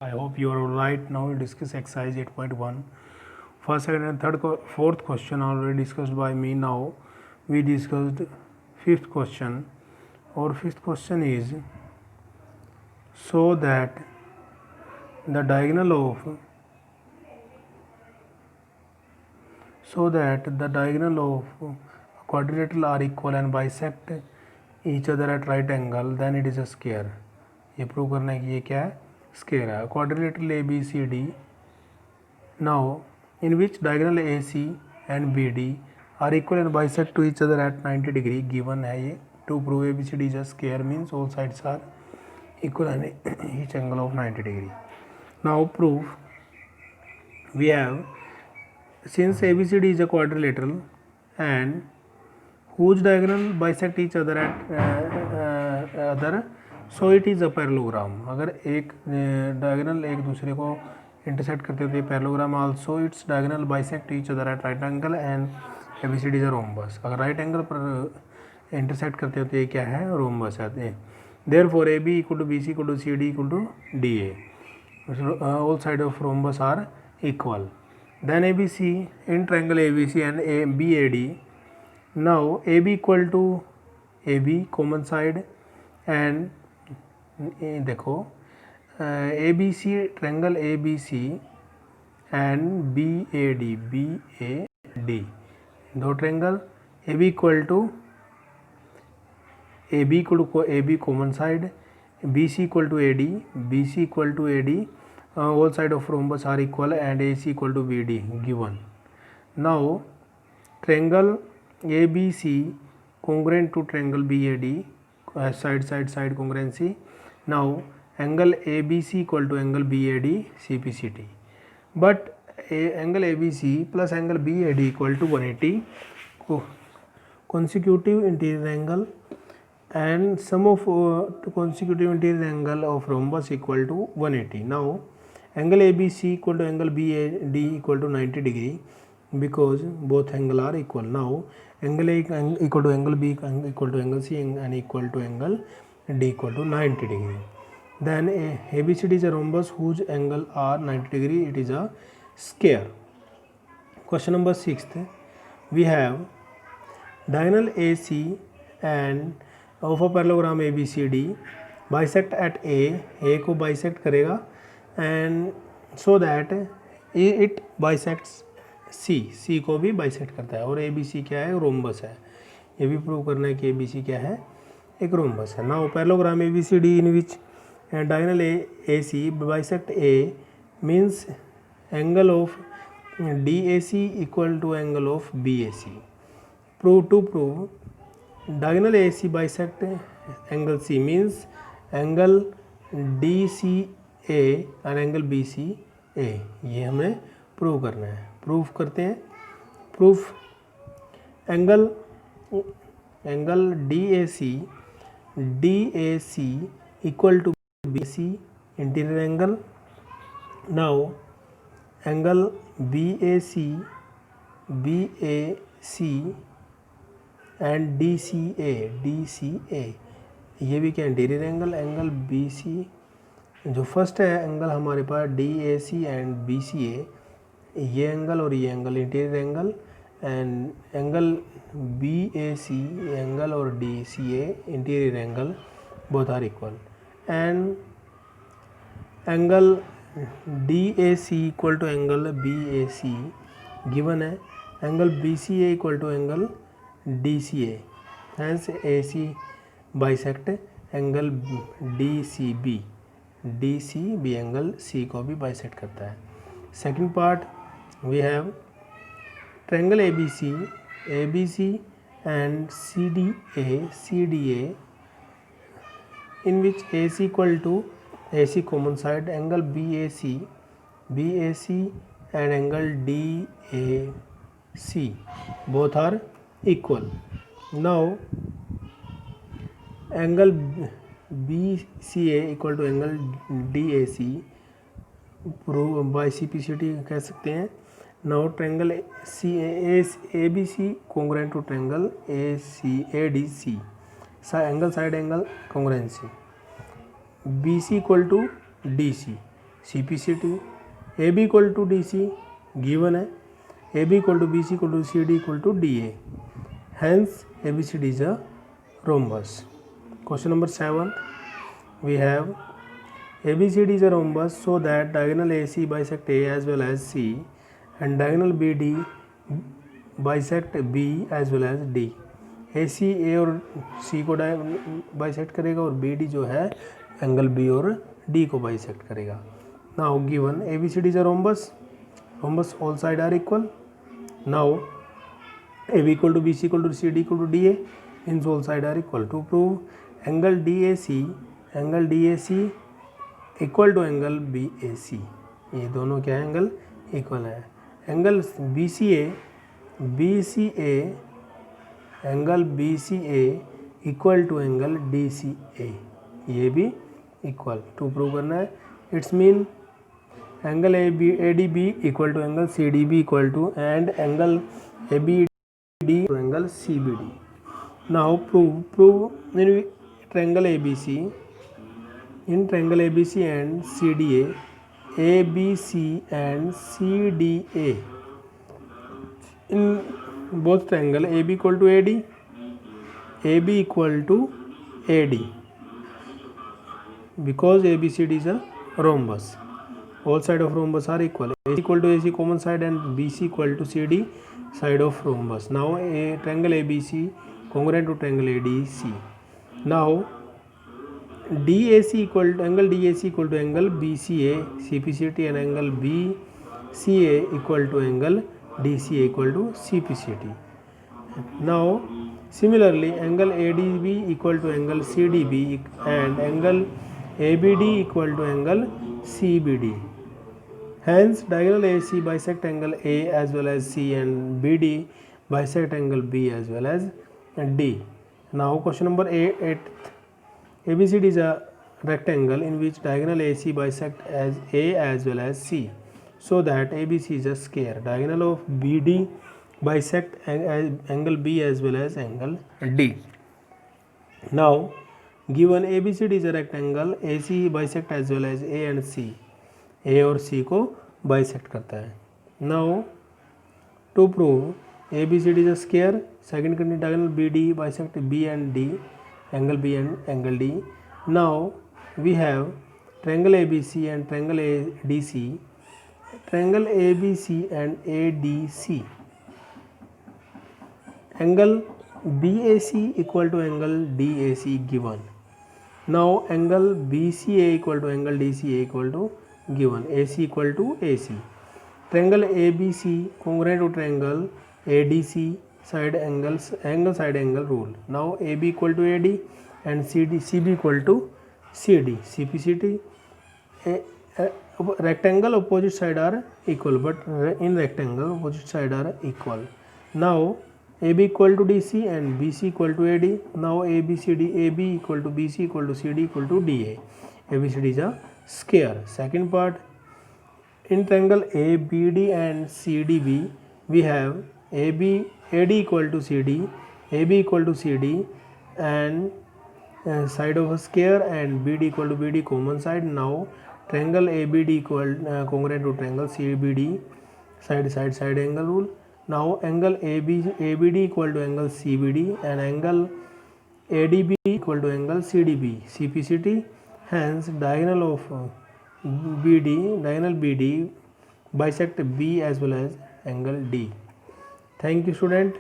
I hope you are all right. Now we discuss exercise 8.1. First, second, and fourth question already discussed by me. Now we discussed fifth question. Our fifth question is so that the diagonal of quadrilateral are equal and bisect each other at right angle, then it is a square. ये prove करना है कि ये क्या है, square है. Quadrilateral A B C D, now in which diagonal A C and B D are equal and bisect to each other at 90 degree given है. ये to prove A B C D is a square means all sides are equal and each angle of 90 degree. Now proof we have since ABCD is a quadrilateral and whose diagonal bisect each other at other, so it is a parallelogram. अगर एक diagonal एक दूसरे को intersect करते होते parallelogram. Also its diagonal bisect each other at right angle and ABCD is a rhombus. अगर right angle पर intersect करते होते ये क्या है, रोम्बस है. Therefore AB equal to BC equal to CD equal to DA. All side of rhombus are equal. Then ABC in triangle ABC and BAD. Now AB equal to AB common side and देखो ABC triangle ABC and BAD दो triangle. AB equal to AB common side, BC equal to AD, BC equal to AD. All side of rhombus are equal and AC equal to BD given. Now triangle ABC congruent to triangle BAD, side congruency. Now angle ABC equal to angle BAD CPCT, but angle ABC plus angle BAD equal to 180 consecutive interior angle and sum of consecutive interior angle of rhombus equal to 180. Now angle ABC equal to angle BAD equal to 90 degree because both angle are equal. Now angle A equal to angle B equal to angle C and equal to angle D equal to 90 degree. Then ABCD is a rhombus whose angle are 90 degree. It is a square. Question number 6. We have diagonal AC and of a parallelogram ABCD bisect at A को bisect करेगा and so that it bisects C को भी bisect करता है. और ABC क्या है, rhombus है. ये भी प्रूव करना है कि ABC क्या है, एक रोम्बस है. Now parallelogram ABCD in which diagonal AC bisect A means angle of DAC equal to angle of BAC. To prove diagonal AC bisect angle C means angle DCA और angle BCA. ये हमें prove करना है. Proof करते हैं. Proof angle DAC equal to BC interior angle. Now angle BAC and DCA ये भी क्या इंटीरियर एंगल. एंगल BC जो फर्स्ट है एंगल हमारे पास DAC एंड BCA, ये एंगल और ये angle interior angle. And angle BAC angle और DCA interior angle both are equal. And angle DAC equal to angle BAC given है. Angle BCA equal to angle DCA. Hence AC bisect angle DCB angle C को भी bisect करता है. Second part we have triangle ABC and CDA in which AC equal to AC common side, angle BAC and angle DAC both are equal. Now angle BCA equal to angle DAC prove by CPCT कह सकते हैं. Now triangle ABC congruent to triangle ADC angle side angle congruency. BC equal to DC CPCT. AB equal to DC given है, AB equal to BC equal to CD equal to DA. Hence ABCD is a rhombus. Question number 7, we have ABCD is a rhombus so that diagonal AC bisect A as well as C and diagonal BD bisect B as well as D. AC A और C को bisect करेगा और BD जो है angle B और D को bisect करेगा. Now given ABCD is a rhombus all side are equal. Now AB equal to BC equal to CD equal to DA means all side are equal. To prove angle DAC equal to angle BAC, ये दोनों क्या है, angle equal है. Angle BCA equal to angle DCA, ये भी equal. To prove करना है. It's mean angle ADB equal to angle CDB equal to and angle ABD to angle CBD. Now prove in triangle ABC and CDA, ABC and CDA in both triangle AB equal to AD, AB equal to AD, because ABCD is a rhombus. All side of rhombus are equal. AC equal to AC common side and BC equal to CD side of rhombus. Now a triangle ABC congruent to triangle ADC. Now DAC equal to angle DAC equal to angle BCA CPCT and angle BCA equal to angle DCA equal to CPCT. Now similarly angle ADB equal to angle CDB and angle ABD equal to angle CBD. Hence diagonal AC bisect angle A as well as C and BD bisect angle B as well as D. Now question number 8. ABCD is a rectangle in which diagonal AC bisect as A as well as C, so that ABC is a square. Diagonal of BD bisect angle B as well as angle D. Now given ABCD is a rectangle, AC bisect as well as A and C, A और C को bisect करता है. Now to prove ABCD is a square, second condition diagonal BD bisect B and D, angle B and angle D. Now we have triangle ABC and triangle ADC, triangle ABC and ADC, angle BAC equal to angle DAC given. Now angle BCA equal to angle DCA equal to given. AC equal to AC. Triangle ABC congruent to triangle ADC side angles, angle side angle rule. Now AB equal to AD and CB equal to CD. CPCT. Rectangle opposite side are equal, but in rectangle opposite side are equal. Now AB equal to DC and BC equal to AD. Now ABCD, AB equal to BC equal to CD equal to DA. ABCD is a square. Second part, in triangle ABD and CDB, we have AD equal to CD, AB equal to CD, and side of a square, and BD equal to BD common side. Now triangle ABD equal congruent to triangle CBD, side angle rule. Now angle ABD equal to angle CBD and angle ADB equal to angle CDB. CPCT. Hence diagonal of diagonal BD bisect B as well as angle D. Thank you student.